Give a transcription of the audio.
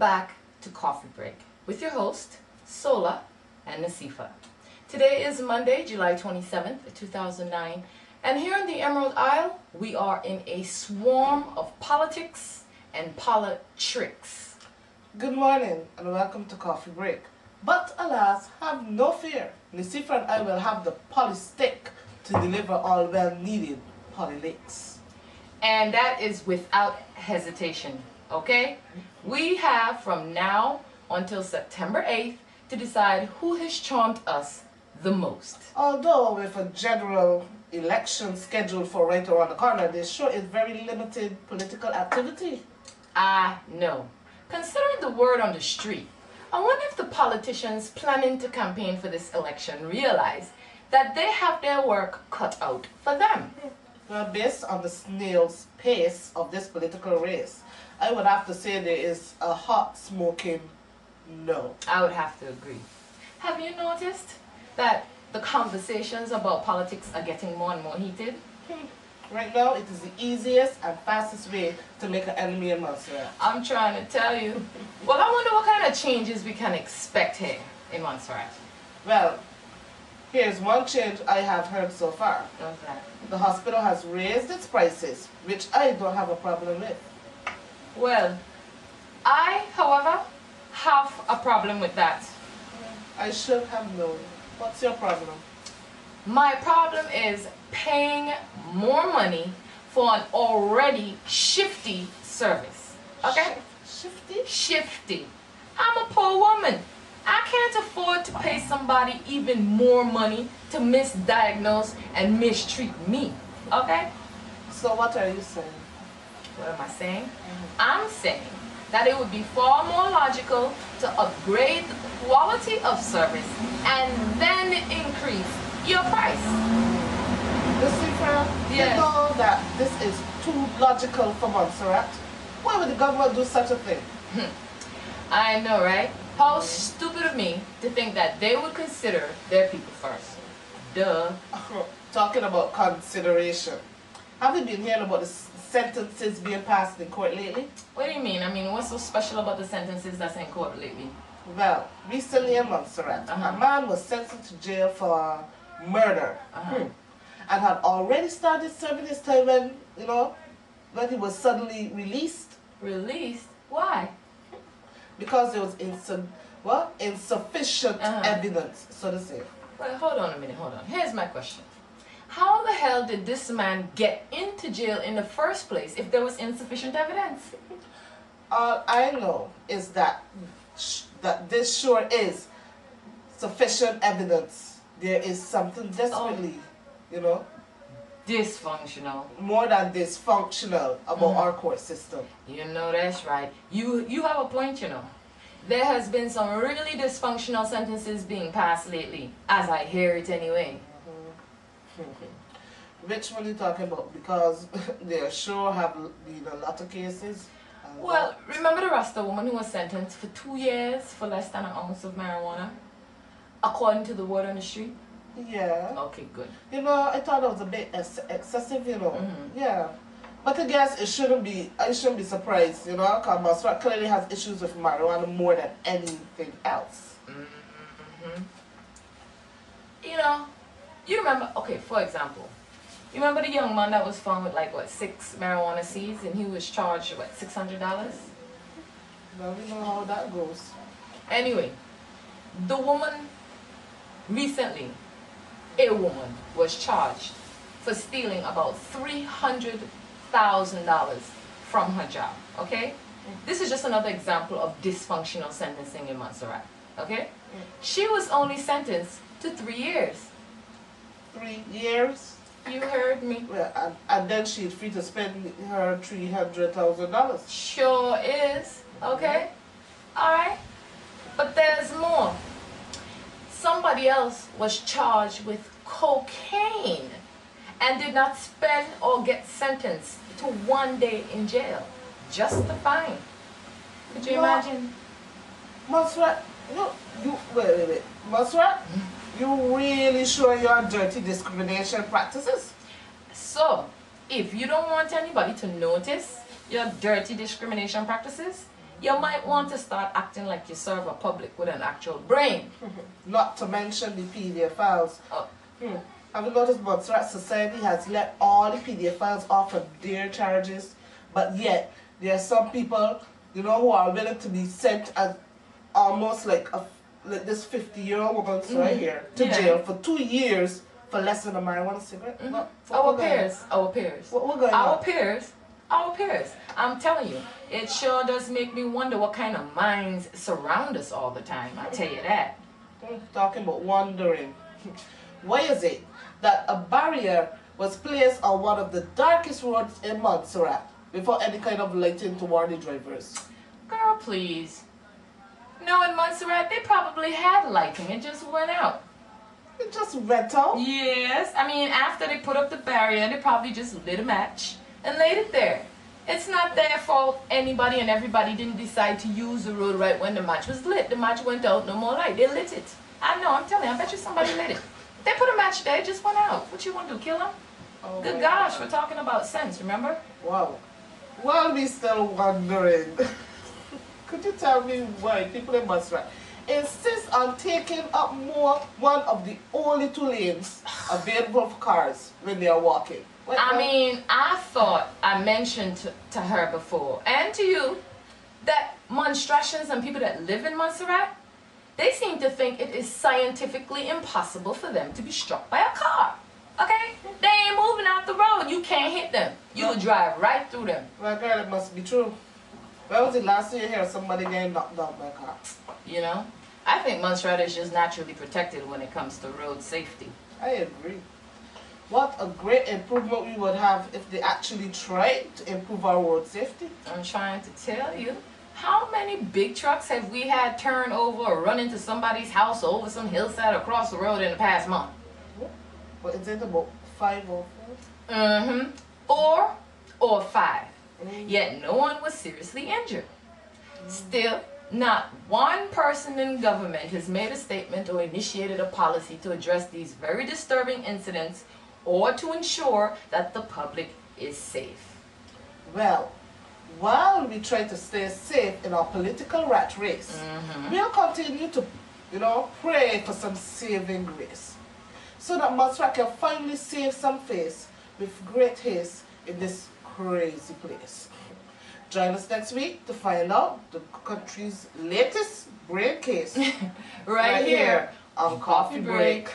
back to Coffee Break with your host, Sola and Nasifa. Today is Monday, July 27th, 2009, and here in the Emerald Isle, we are in a swarm of politics and politricks. Good morning and welcome to Coffee Break. But alas, have no fear. Nasifa and I will have the polystick to deliver all well-needed polylicks. And that is without hesitation, okay? We have from now until September 8th to decide who has charmed us the most. Although with a general election scheduled for right around the corner, there sure is very limited political activity. I know. Considering the word on the street, I wonder if the politicians planning to campaign for this election realize that they have their work cut out for them. Well, based on the snail's pace of this political race, I would have to say there is a hot smoking no. I would have to agree. Have you noticed that the conversations about politics are getting more and more heated? Right now, it is the easiest and fastest way to make an enemy in Montserrat. I'm trying to tell you. Well, I wonder what kind of changes we can expect here in Montserrat. Well, here's one change I have heard so far. What's that? The hospital has raised its prices, which I don't have a problem with. Well, I, however, have a problem with that. I should have known. What's your problem? My problem is paying more money for an already shifty service. Okay? Shifty? Shifty. I'm a poor woman. I can't afford to pay somebody even more money to misdiagnose and mistreat me. Okay? So what are you saying? What am I saying? I'm saying that it would be far more logical to upgrade the quality of service and then increase your price. Lucifer, you know that this is too logical for Montserrat. Why would the government do such a thing? I know, right? How stupid of me to think that they would consider their people first. Duh. Talking about consideration. Have you been hearing about the sentences being passed in court lately? What do you mean? I mean, what's so special about the sentences that's in court lately? Well, recently in Montserrat, a man was sentenced to jail for murder. And had already started serving his time when he was suddenly released. Released? Why? Because there was insufficient evidence, so to say. Well, hold on a minute, hold on. Here's my question. How the hell did this man get into jail in the first place if there was insufficient evidence? All I know is that this sure is sufficient evidence. There is something desperately, dysfunctional. More than dysfunctional about our court system. You know, that's right. You have a point, There has been some really dysfunctional sentences being passed lately, as I hear it anyway. Which one are you talking about? Because there sure have been a lot of cases. Well, remember the Rasta woman who was sentenced for 2 years for less than an ounce of marijuana? According to the word on the street? Yeah. Okay, good. I thought it was a bit excessive, Yeah. But I guess I shouldn't be surprised, because Montserrat clearly has issues with marijuana more than anything else. You remember, okay, for example, you remember the young man that was found with 6 marijuana seeds and he was charged, $600? Now we know how that goes. Anyway, the woman, recently, a woman was charged for stealing about $300,000 from her job, okay? This is just another example of dysfunctional sentencing in Montserrat, okay? She was only sentenced to 3 years. 3 years? You heard me. Well, and then she's free to spend her $300,000. Sure is, okay? Alright? But there's more. Somebody else was charged with cocaine and did not spend or get sentenced to 1 day in jail. Just the fine. Could you imagine? Montserrat, wait. Montserrat, you really sure your dirty discrimination practices? So, if you don't want anybody to notice your dirty discrimination practices, you might want to start acting like you serve a public with an actual brain. Not to mention the PDF files. Oh. Have you noticed Montserrat Society has let all the PDF files off of their charges, but yet there are some people, you know, who are willing to be sent as almost like this 50-year-old woman right here to jail for 2 years for less than a marijuana cigarette. Our peers. What going on? Our peers. I'm telling you, it sure does make me wonder what kind of minds surround us all the time. I tell you that. Talking about wandering. Why is it that a barrier was placed on one of the darkest roads in Montserrat before any kind of lighting to warn the drivers? Girl, please. No, in Montserrat, they probably had lighting. It just went out. It just went out? Yes. I mean, after they put up the barrier, they probably just lit a match and laid it there. It's not their fault anybody and everybody didn't decide to use the road right when the match was lit. The match went out, no more light. They lit it. I know, I'm telling you, I bet you somebody lit it. They put a match there, it just went out. What you want to do, kill them? Oh Good gosh, we're talking about sense, remember? Wow. Well, we still wondering. Could you tell me why people in Montserrat insist on taking up one of the only 2 lanes available for cars when they are walking? I mean, I thought I mentioned to her before, and to you, that Monstratians and people that live in Montserrat, they seem to think it is scientifically impossible for them to be struck by a car. Okay? They ain't moving out the road. You can't hit them. You will drive right through them. Well, girl, it must be true. When was the last time you heard somebody getting knocked down by a car? You know? I think Montserrat is just naturally protected when it comes to road safety. I agree. What a great improvement we would have if they actually tried to improve our road safety. I'm trying to tell you. How many big trucks have we had turn over or run into somebody's house or over some hillside across the road in the past month? What is it, about 5 or 4? Mm-hmm. 4 or 5. Yet no one was seriously injured. Still, not one person in government has made a statement or initiated a policy to address these very disturbing incidents or to ensure that the public is safe. Well, while we try to stay safe in our political rat race, we'll continue to, pray for some saving grace, so that Montserrat can finally save some face with great haste in this crazy place. Join us next week to find out the country's latest brain case right here on Coffee Break.